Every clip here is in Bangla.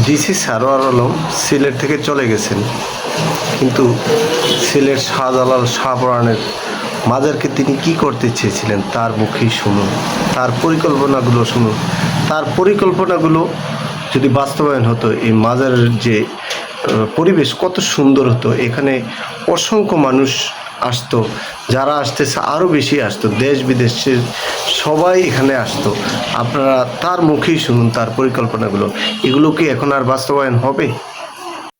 ডিসি সারোয়ার আলম সিলেট থেকে চলে গেছেন, কিন্তু সিলেট শাহজালাল শাহপরাণের মাজারকে তিনি কি করতে চেয়েছিলেন তার মুখেই শুনুন, তার পরিকল্পনাগুলো শুনুন। তার পরিকল্পনাগুলো যদি বাস্তবায়ন হতো, এই মাজারের যে পরিবেশ কত সুন্দর হতো। এখানে অসংখ্য মানুষ আসতো, যারা আসতেছে আরও বেশি আসতো, দেশ বিদেশের সবাই এখানে আসতো। আপনারা তার মুখেই শুনুন তার পরিকল্পনাগুলো। এগুলো কি এখন আর বাস্তবায়ন হবে?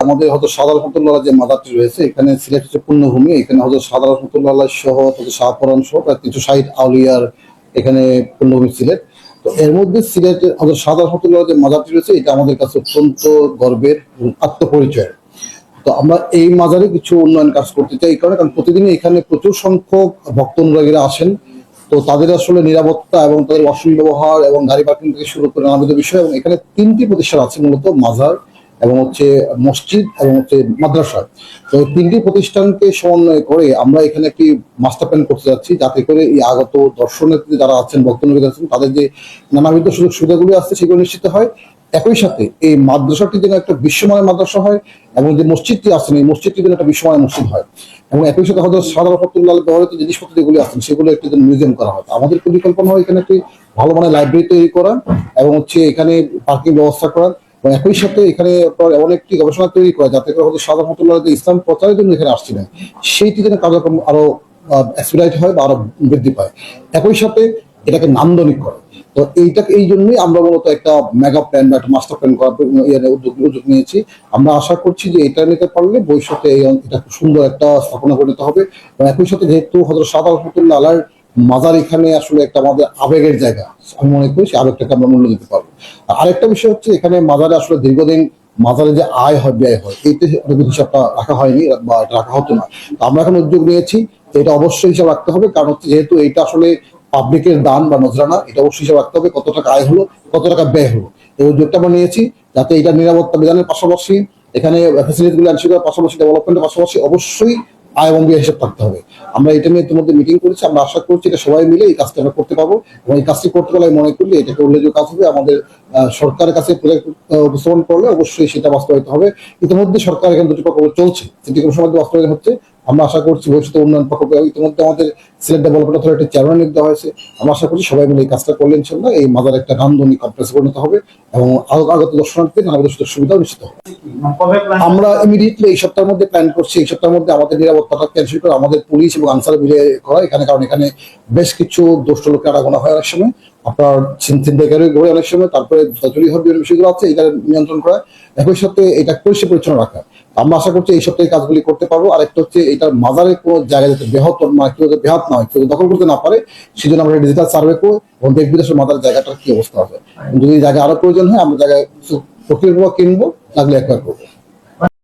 আমাদের হয়তো সাদা রহমতুল্লাহ যে মাজারটি রয়েছে, এখানে সিলেট হচ্ছে পূর্ণভূমি। এখানে হয়তো সাদা রহমতুল্লাহ সহ শাহপরাণ সহ প্রায় 360 আউলিয়ার এখানে পূর্ণভূমি সিলেট। তো এর মধ্যে সিলেটের হয়তো সাদা রহমতুল্লাহ যে মাজারটি রয়েছে, এটা আমাদের কাছে অত্যন্ত গর্বের আত্মপরিচয়। তো আমরা এই মাজারে কিছু উন্নয়ন কাজ করতে চাই, এই কারণে কারণ প্রতিদিনই এখানে প্রচুর সংখ্যক ভক্ত অনুরাগীরা আসেন। তো তাদের আসলে নিরাপত্তা এবং তাদের অশ্লীল ব্যবহার এবং গাড়ি পার্কিং থেকে শুরু করে নানাবিধ বিষয়, এবং এখানে 3টি প্রতিষ্ঠান আছে মূলত: মাজার এবং হচ্ছে মসজিদ এবং হচ্ছে মাদ্রাসা। তো এই 3টি প্রতিষ্ঠানকে সমন্বয় করে আমরা এখানে একটি মাস্টার প্ল্যান করতে যাচ্ছি, যাতে করে এই আগত দর্শনার্থী যারা আছেন, ভক্তনিবেদন আছেন, তাদের যে নানাবিধ সুযোগ সুবিধাগুলি আছে সেগুলো নিশ্চিত হয়। একই সাথে এই মাদ্রাসাটি যেন একটা বিশ্বমানের মাদ্রাসা হয়, এবং যে মসজিদটি আছেন এই মসজিদটি যেন একটা বিশ্বমানের মসজিদ হয়, এবং একই সাথে হয়তো সাদা রহমতুল্লাহ ব্যবহৃত জিনিসপত্র যেগুলি আছেন সেগুলো একটি মিউজিয়াম করা হয়। আমাদের পরিকল্পনা হয় এখানে একটি ভালো মানের লাইব্রেরি তৈরি করা, এবং হচ্ছে এখানে পার্কিং ব্যবস্থা করা, এবং একই সাথে এখানে এমন একটি গবেষণা তৈরি করা যাতে করে হয়তো সাদা রহমতুল্লাহ যে ইসলাম প্রচারের জন্য এখানে আসছিলেন সেইটি যেন কার্যক্রম আরো এক্সপিরাইট হয় বা আরো বৃদ্ধি পায়। একই সাথে এটাকে নান্দনিক করে। তো এইটাকে এই জন্যই আমরা মূলত একটা মেগা প্ল্যান বা একটা মাস্টার প্ল্যান করার উদ্যোগ নিয়েছি। আমরা আশা করছি যে এটা নিতে পারলে ভবিষ্যতে এটা খুব সুন্দর একটা স্থাপনা পরিণত হবে। এবং একই সাথে যেহেতু হযরত শাহ রহমতুল্লাহ আলার মাজার এখানে আসলে একটা আমাদের আবেগের জায়গা, আমি মনে করি সেই আবেগটাকে আমরা মূল্য দিতে পারবো। আর আরেকটা বিষয় হচ্ছে, এখানে মাজারে আসলে দীর্ঘদিন মাজারে যে আয় হয় ব্যয় হয় এইটা অনেক হিসাবটা রাখা হয়নি বা এটা রাখা হতো না। তো আমরা এখন উদ্যোগ নিয়েছি যে এটা অবশ্যই হিসাব রাখতে হবে, কারণ হচ্ছে যেহেতু এটা আসলে পাবলিকের দান বা নজরানা, এটা অবশ্যই হিসাব রাখতে হবে কত টাকা আয় হলো, কত টাকা ব্যয় হলো। এই উদ্যোগটা আমরা নিয়েছি যাতে এটা নিরাপত্তা বিধানের পাশাপাশি, এখানে ফ্যাসিলিটিগুলো এনশিওর করার পাশাপাশি, ডেভেলপমেন্টের পাশাপাশি অবশ্যই আয় এবং ব্যয় হিসাব থাকতে হবে। আমরা এটা নিয়ে ইতিমধ্যে মিটিং করেছি। আমরা আশা করছি এটা সবাই মিলে এই কাজটা আমরা করতে পারবো, এবং এই কাজটি করতে পারলে মনে করলে এটাকে উল্লেখযোগ্য কাজ হবে। আমাদের সরকারের কাছে প্রজেক্ট উপস্থাপন করলে অবশ্যই সেটা বাস্তবায়িত হবে। ইতিমধ্যে সরকার এখানে দুটি প্রকল্প চলছে, সেটি কোনো সময় বাস্তবায়ন হচ্ছে। আমরা আশা করছি ভবিষ্যতে উন্নয়ন প্রকল্প, ইতিমধ্যে আমাদের সিলেট ডেভেলপমেন্ট অথরিটির চেয়ারম্যান নিয়োগ দেওয়া হয়েছে। আমরা আশা করছি সবাই মিলে এই কাজটা করলে ইনশাল্লাহ এই মাজার একটা নান্দনিক কমপ্লেক্স পরিণত হবে, এবং আগত দর্শনার্থীদের নানা সুযোগ সুবিধাও নিশ্চিত হবে। আমরা ইমিডিয়েটলি এই সপ্তাহের মধ্যে প্ল্যান করছি। এই সপ্তাহের মধ্যে আমাদের নিরাপত্তাটা ক্যান্সেল করে আমাদের পুলিশ এবং আনসার মিলে করা এখানে, কারণ এখানে বেশ কিছু দুষ্ট লোকের আনাগোনা হয় অনেক সময়, আপনার ছিনতাইকারী ঘরে অনেক সময়, তারপরে চুরি হওয়ার বিভিন্ন বিষয়গুলো আছে, এটা নিয়ন্ত্রণ করা, একই সাথে এটা পরিষ্কার পরিচ্ছন্ন রাখা। আমরা আশা করছি এই সপ্তাহে কাজগুলি করতে পারবো। আর একটা হচ্ছে এটার মাজারের কোনো জায়গায় যাতে ব্যাহত না, কেউ যাতে ব্যাহত না হয়, কেউ দখল করতে না পারে, সেই জন্য আমরা ডিজিটাল সার্ভে করবো এবং দেশ বিদেশের মাজারের জায়গাটার কি অবস্থা হবে। যদি জায়গা আরো প্রয়োজন হয় আমরা জায়গায় প্রক্রিয়া কিনবো, লাগলে একবার করবো।